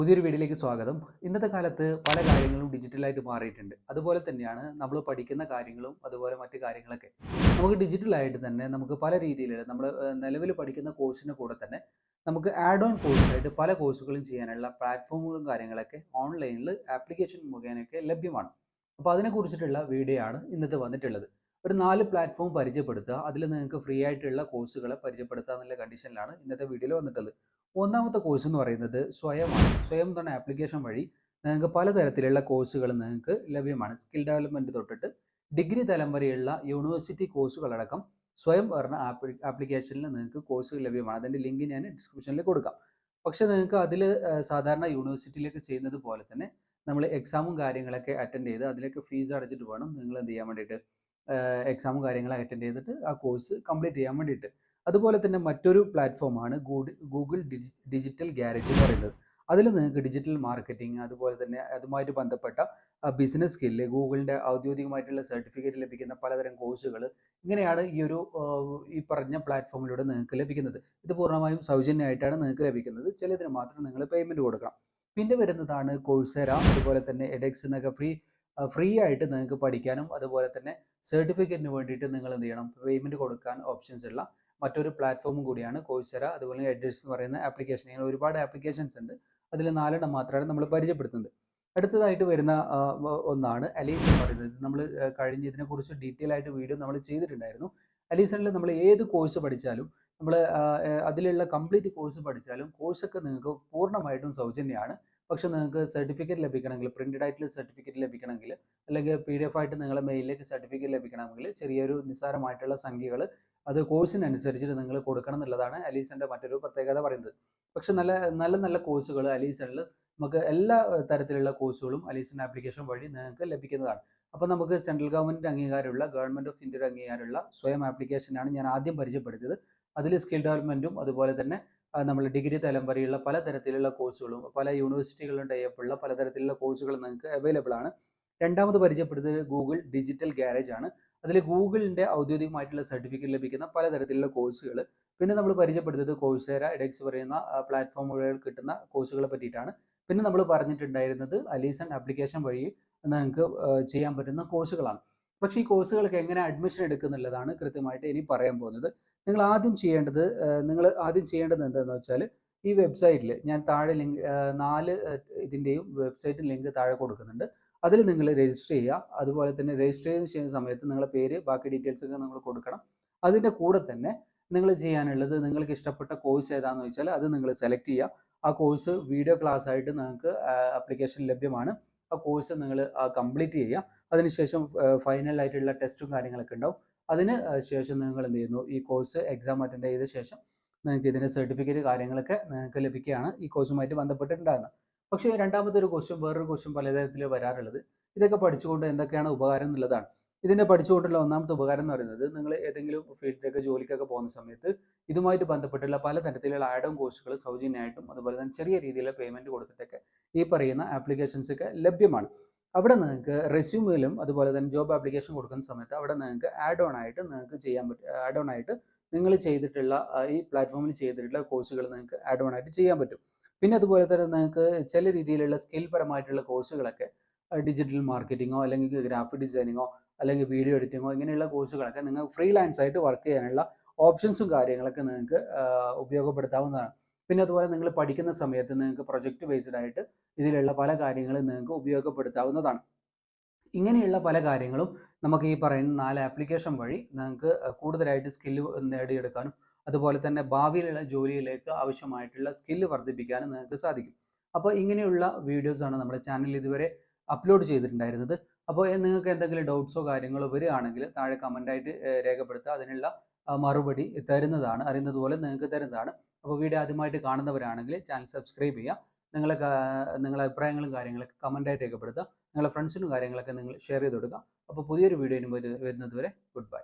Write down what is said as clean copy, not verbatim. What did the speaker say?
പുതിയൊരു വീഡിയോയിലേക്ക് സ്വാഗതം. ഇന്നത്തെ കാലത്ത് പല കാര്യങ്ങളും ഡിജിറ്റലായിട്ട് മാറിയിട്ടുണ്ട്. അതുപോലെ തന്നെയാണ് നമ്മൾ പഠിക്കുന്ന കാര്യങ്ങളും അതുപോലെ മറ്റു കാര്യങ്ങളൊക്കെ. നമുക്ക് ഡിജിറ്റലായിട്ട് തന്നെ നമുക്ക് പല രീതിയിൽ നമ്മൾ നിലവിൽ പഠിക്കുന്ന കോഴ്സിൻ്റെ കൂടെ തന്നെ നമുക്ക് ആഡ് ഓൺ കോഴ്സായിട്ട് പല കോഴ്സുകളും ചെയ്യാനുള്ള പ്ലാറ്റ്ഫോമുകളും കാര്യങ്ങളൊക്കെ ഓൺലൈനിൽ ആപ്ലിക്കേഷൻ മുഖേനയൊക്കെ ലഭ്യമാണ്. അപ്പോൾ അതിനെക്കുറിച്ചിട്ടുള്ള വീഡിയോ ആണ് ഇന്നത്തെ വന്നിട്ടുള്ളത്. ഒരു 4 പ്ലാറ്റ്ഫോം പരിചയപ്പെടുത്തുക. അതിൽ നിങ്ങൾക്ക് ഫ്രീ ആയിട്ടുള്ള കോഴ്സുകളെ പരിചയപ്പെടുത്തുക എന്നുള്ള കണ്ടീഷനിലാണ് ഇന്നത്തെ വീഡിയോയിൽ വന്നിട്ടുള്ളത്. ഒന്നാമത്തെ കോഴ്സ് എന്ന് പറയുന്നത് സ്വയമാണ്. സ്വയം എന്ന ആപ്ലിക്കേഷൻ വഴി നിങ്ങൾക്ക് പലതരത്തിലുള്ള കോഴ്സുകൾ നിങ്ങൾക്ക് ലഭ്യമാണ്. സ്കിൽ ഡെവലപ്മെൻറ്റ് തൊട്ടിട്ട് ഡിഗ്രി തലം വരെയുള്ള യൂണിവേഴ്സിറ്റി കോഴ്സുകളടക്കം സ്വയം പറഞ്ഞ ആപ്ലിക്കേഷനിൽ നിങ്ങൾക്ക് കോഴ്സുകൾ ലഭ്യമാണ്. അതിൻ്റെ ലിങ്ക് ഞാൻ ഡിസ്ക്രിപ്ഷനിൽ കൊടുക്കാം. പക്ഷേ നിങ്ങൾക്ക് അതിൽ സാധാരണ യൂണിവേഴ്സിറ്റിയിലേക്ക് ചെയ്യുന്നത് പോലെ തന്നെ നമ്മൾ എക്സാമും കാര്യങ്ങളൊക്കെ അറ്റൻഡ് ചെയ്ത് അതിലേക്ക് ഫീസ് അടച്ചിട്ട് വേണം നിങ്ങൾ എന്ത് ചെയ്യാൻ വേണ്ടിയിട്ട് എക്സാമും കാര്യങ്ങളും അറ്റൻഡ് ചെയ്തിട്ട് ആ കോഴ്സ് കംപ്ലീറ്റ് ചെയ്യാൻ വേണ്ടിയിട്ട്. അതുപോലെ തന്നെ മറ്റൊരു പ്ലാറ്റ്ഫോമാണ് ഗൂഗിൾ ഡിജിറ്റൽ ഗ്യാരേജ് എന്ന് പറയുന്നത്. അതിൽ നിങ്ങൾക്ക് ഡിജിറ്റൽ മാർക്കറ്റിംഗ് അതുപോലെ തന്നെ അതുമായിട്ട് ബന്ധപ്പെട്ട ബിസിനസ് സ്കില്ല്, ഗൂഗിളിൻ്റെ ഔദ്യോഗികമായിട്ടുള്ള സർട്ടിഫിക്കറ്റ് ലഭിക്കുന്ന പലതരം കോഴ്സുകൾ, ഇങ്ങനെയാണ് ഈ പറഞ്ഞ പ്ലാറ്റ്ഫോമിലൂടെ നിങ്ങൾക്ക് ലഭിക്കുന്നത്. ഇത് പൂർണ്ണമായും സൗജന്യമായിട്ടാണ് നിങ്ങൾക്ക് ലഭിക്കുന്നത്. ചിലതിന് മാത്രം നിങ്ങൾ പേയ്മെൻറ്റ് കൊടുക്കണം. പിന്നെ വരുന്നതാണ് കോഴ്സെറ, അതുപോലെ തന്നെ എഡെക്സ് എന്നൊക്കെ ഫ്രീ ആയിട്ട് നിങ്ങൾക്ക് പഠിക്കാനും അതുപോലെ തന്നെ സർട്ടിഫിക്കറ്റിന് വേണ്ടിയിട്ട് നിങ്ങൾ എന്ത് ചെയ്യണം, പേയ്മെൻറ്റ് കൊടുക്കാൻ ഓപ്ഷൻസ് ഉള്ള മറ്റൊരു പ്ലാറ്റ്ഫോമും കൂടിയാണ് കോഴ്സെറ. അതുപോലെ എഡ്രസ് എന്ന് പറയുന്ന ആപ്ലിക്കേഷൻ. ഇങ്ങനെ ഒരുപാട് ആപ്ലിക്കേഷൻസ് ഉണ്ട്. അതിൽ 4 മാത്രമാണ് നമ്മൾ പരിചയപ്പെടുത്തുന്നത്. അടുത്തതായിട്ട് വരുന്ന ഒന്നാണ് അലീസ് എന്ന് പറയുന്നത്. നമ്മൾ കഴിഞ്ഞ ഇതിനെക്കുറിച്ച് ഡീറ്റെയിൽ ആയിട്ട് വീഡിയോ നമ്മൾ ചെയ്തിട്ടുണ്ടായിരുന്നു. അലീസണിൽ നമ്മൾ ഏത് കോഴ്സ് പഠിച്ചാലും നമ്മൾ അതിലുള്ള കംപ്ലീറ്റ് കോഴ്സ് പഠിച്ചാലും കോഴ്സൊക്കെ നിങ്ങൾക്ക് പൂർണ്ണമായിട്ടും സൗജന്യമാണ്. പക്ഷെ നിങ്ങൾക്ക് സർട്ടിഫിക്കറ്റ് ലഭിക്കണമെങ്കിൽ, പ്രിൻറ്റഡ് ആയിട്ടുള്ള സർട്ടിഫിക്കറ്റ് ലഭിക്കണമെങ്കിൽ, അല്ലെങ്കിൽ PDF ആയിട്ട് നിങ്ങളുടെ മെയിലിലേക്ക് സർട്ടിഫിക്കറ്റ് ലഭിക്കണമെങ്കിൽ ചെറിയൊരു നിസ്സാരമായിട്ടുള്ള സംഖ്യകൾ അത് കോഴ്സിനനുസരിച്ചിട്ട് നിങ്ങൾ കൊടുക്കണം എന്നുള്ളതാണ് അലീസൻ്റെ മറ്റൊരു പ്രത്യേകത പറയുന്നത്. പക്ഷെ നല്ല നല്ല നല്ല കോഴ്സുകൾ അലീസണിൽ നമുക്ക് എല്ലാ തരത്തിലുള്ള കോഴ്സുകളും അലീസൺ ആപ്ലിക്കേഷൻ വഴി നിങ്ങൾക്ക് ലഭിക്കുന്നതാണ്. അപ്പോൾ നമുക്ക് സെൻട്രൽ ഗവൺമെൻറ് അംഗീകാരമുള്ള, ഗവൺമെൻറ് ഓഫ് ഇന്ത്യയുടെ അംഗീകാരമുള്ള സ്വയം ആപ്ലിക്കേഷനാണ് ഞാൻ ആദ്യം പരിചയപ്പെടുത്തിയത്. അതിൽ സ്കിൽ ഡെവലപ്മെൻറ്റും അതുപോലെ തന്നെ നമ്മൾ ഡിഗ്രി തലം വരെയുള്ള പലതരത്തിലുള്ള കോഴ്സുകളും പല യൂണിവേഴ്സിറ്റികളിലും ടൈപ്പുള്ള പലതരത്തിലുള്ള കോഴ്സുകൾ നിങ്ങൾക്ക് അവൈലബിൾ ആണ്. രണ്ടാമത് പരിചയപ്പെടുത്തിയത് ഗൂഗിൾ ഡിജിറ്റൽ ഗ്യാരേജ് ആണ്. അതിൽ ഗൂഗിളിൻ്റെ ഔദ്യോഗികമായിട്ടുള്ള സർട്ടിഫിക്കറ്റ് ലഭിക്കുന്ന പലതരത്തിലുള്ള കോഴ്സുകൾ. പിന്നെ നമ്മൾ പരിചയപ്പെടുത്തിയത് കോഴ്സെറ, എഡെക്സ് പറയുന്ന പ്ലാറ്റ്ഫോമുകളിൽ കിട്ടുന്ന കോഴ്സുകളെ പറ്റിയിട്ടാണ്. പിന്നെ നമ്മൾ പറഞ്ഞിട്ടുണ്ടായിരുന്നത് അലീസൺ ആപ്ലിക്കേഷൻ വഴി നിങ്ങൾക്ക് ചെയ്യാൻ പറ്റുന്ന കോഴ്സുകളാണ്. പക്ഷേ ഈ കോഴ്സുകൾക്ക് എങ്ങനെ അഡ്മിഷൻ എടുക്കുന്നുള്ളതാണ് കൃത്യമായിട്ട് ഇനി പറയാൻ പോകുന്നത്. നിങ്ങൾ ആദ്യം ചെയ്യേണ്ടത് എന്താണെന്ന് വെച്ചാൽ ഈ വെബ്സൈറ്റിൽ ഞാൻ താഴെ ലിങ്ക് 4 ഇതിൻ്റെയും വെബ്സൈറ്റ് ലിങ്ക് താഴെ കൊടുക്കുന്നുണ്ട്. അതിൽ നിങ്ങൾ രജിസ്റ്റർ ചെയ്യുക. അതുപോലെ തന്നെ രജിസ്റ്റർ ചെയ്യുന്ന സമയത്ത് നിങ്ങളുടെ പേര്, ബാക്കി ഡീറ്റെയിൽസ് ഒക്കെ നിങ്ങൾ കൊടുക്കണം. അതിൻ്റെ കൂടെ തന്നെ നിങ്ങൾ ചെയ്യാനുള്ളത്, നിങ്ങൾക്ക് ഇഷ്ടപ്പെട്ട കോഴ്സ് ഏതാണെന്ന് വെച്ചാൽ അത് നിങ്ങൾ സെലക്ട് ചെയ്യുക. ആ കോഴ്സ് വീഡിയോ ക്ലാസ് ആയിട്ട് നിങ്ങൾക്ക് ആപ്ലിക്കേഷൻ ലഭ്യമാണ്. ആ കോഴ്സ് നിങ്ങൾ കംപ്ലീറ്റ് ചെയ്യുക. അതിനുശേഷം ഫൈനലായിട്ടുള്ള ടെസ്റ്റും കാര്യങ്ങളൊക്കെ ഉണ്ടാവും. അതിന് ശേഷം നിങ്ങൾ എന്ത് ചെയ്യുന്നു, ഈ കോഴ്സ് എക്സാം അറ്റൻഡ് ചെയ്ത ശേഷം നിങ്ങൾക്ക് ഇതിൻ്റെ സർട്ടിഫിക്കറ്റ് കാര്യങ്ങളൊക്കെ നിങ്ങൾക്ക് ലഭിക്കുകയാണ് ഈ കോഴ്സുമായിട്ട് ബന്ധപ്പെട്ടിട്ടുണ്ടാകുന്നത്. പക്ഷേ വേറൊരു ക്വസ്റ്റ്യൻ പലതരത്തിൽ വരാറുള്ളത്, ഇതൊക്കെ പഠിച്ചുകൊണ്ട് എന്തൊക്കെയാണ് ഉപകാരം എന്നുള്ളതാണ്. ഇതിനെ പഠിച്ചുകൊണ്ടുള്ള ഒന്നാമത്തെ ഉപകാരം എന്ന് പറയുന്നത്, നിങ്ങൾ ഏതെങ്കിലും ഫീൽഡിലേക്ക് ജോലിക്കൊക്കെ പോകുന്ന സമയത്ത് ഇതുമായിട്ട് ബന്ധപ്പെട്ടുള്ള പലതരത്തിലുള്ള ആഡ് ഓൺ കോഴ്സുകൾ സൗജന്യമായിട്ടും അതുപോലെ തന്നെ ചെറിയ രീതിയിൽ പേയ്മെൻറ്റ് കൊടുത്തിട്ടൊക്കെ ഈ പറയുന്ന ആപ്ലിക്കേഷൻസ് ഒക്കെ ലഭ്യമാണ്. അവിടെ നിങ്ങൾക്ക് റെസ്യൂമിലും അതുപോലെ തന്നെ ജോബ് ആപ്ലിക്കേഷൻ കൊടുക്കുന്ന സമയത്ത് അവിടെ നിങ്ങൾക്ക് ആഡ് ഓൺ ആയിട്ട് നിങ്ങൾ ചെയ്തിട്ടുള്ള ഈ പ്ലാറ്റ്ഫോമിൽ ചെയ്തിട്ടുള്ള കോഴ്സുകൾ നിങ്ങൾക്ക് ആഡ് ഓൺ ആയിട്ട് ചെയ്യാൻ പറ്റും. പിന്നെ അതുപോലെ തന്നെ നിങ്ങൾക്ക് ചില രീതിയിലുള്ള സ്കിൽ പരമായിട്ടുള്ള കോഴ്സുകളൊക്കെ ഡിജിറ്റൽ മാർക്കറ്റിങ്ങോ അല്ലെങ്കിൽ ഗ്രാഫിക് ഡിസൈനിങ്ങോ അല്ലെങ്കിൽ വീഡിയോ എഡിറ്റിങ്ങോ ഇങ്ങനെയുള്ള കോഴ്സുകളൊക്കെ നിങ്ങൾക്ക് ഫ്രീലാൻസ് ആയിട്ട് വർക്ക് ചെയ്യാനുള്ള ഓപ്ഷൻസും കാര്യങ്ങളൊക്കെ നിങ്ങൾക്ക് ഉപയോഗപ്പെടുത്താവുന്നതാണ്. പിന്നെ അതുപോലെ നിങ്ങൾ പഠിക്കുന്ന സമയത്ത് നിങ്ങൾക്ക് പ്രൊജക്റ്റ് ബേസ്ഡ് ആയിട്ട് ഇതിലുള്ള പല കാര്യങ്ങളും നിങ്ങൾക്ക് ഉപയോഗപ്പെടുത്താവുന്നതാണ്. ഇങ്ങനെയുള്ള പല കാര്യങ്ങളും നമുക്ക് ഈ പറയുന്ന 4 ആപ്ലിക്കേഷൻ വഴി നിങ്ങൾക്ക് കൂടുതലായിട്ട് സ്കില്ല് നേടിയെടുക്കാനും അതുപോലെ തന്നെ ഭാവിയിലുള്ള ജോലിയിലേക്ക് ആവശ്യമായിട്ടുള്ള സ്കില്ല് വർദ്ധിപ്പിക്കാനും നിങ്ങൾക്ക് സാധിക്കും. അപ്പോൾ ഇങ്ങനെയുള്ള വീഡിയോസാണ് നമ്മുടെ ചാനലിൽ ഇതുവരെ അപ്ലോഡ് ചെയ്തിട്ടുണ്ടായിരുന്നത്. അപ്പോൾ നിങ്ങൾക്ക് എന്തെങ്കിലും ഡൗട്ട്സോ കാര്യങ്ങളോ വരികയാണെങ്കിൽ താഴെ കമൻ്റായിട്ട് രേഖപ്പെടുത്തുക. അതിനുള്ള മറുപടി അറിയുന്നത് പോലെ നിങ്ങൾക്ക് തരുന്നതാണ്. അപ്പോൾ വീഡിയോ ആദ്യമായിട്ട് കാണുന്നവരാണെങ്കിൽ ചാനൽ സബ്സ്ക്രൈബ് ചെയ്യുക. നിങ്ങളെ അഭിപ്രായങ്ങളും കാര്യങ്ങളൊക്കെ കമൻ്റായിട്ട് രേഖപ്പെടുത്തുക. നിങ്ങളുടെ ഫ്രണ്ട്സിനും കാര്യങ്ങളൊക്കെ നിങ്ങൾ ഷെയർ ചെയ്ത് കൊടുക്കുക. അപ്പോൾ പുതിയൊരു വീഡിയോയിന് വരുന്നത് വരെ ഗുഡ് ബൈ.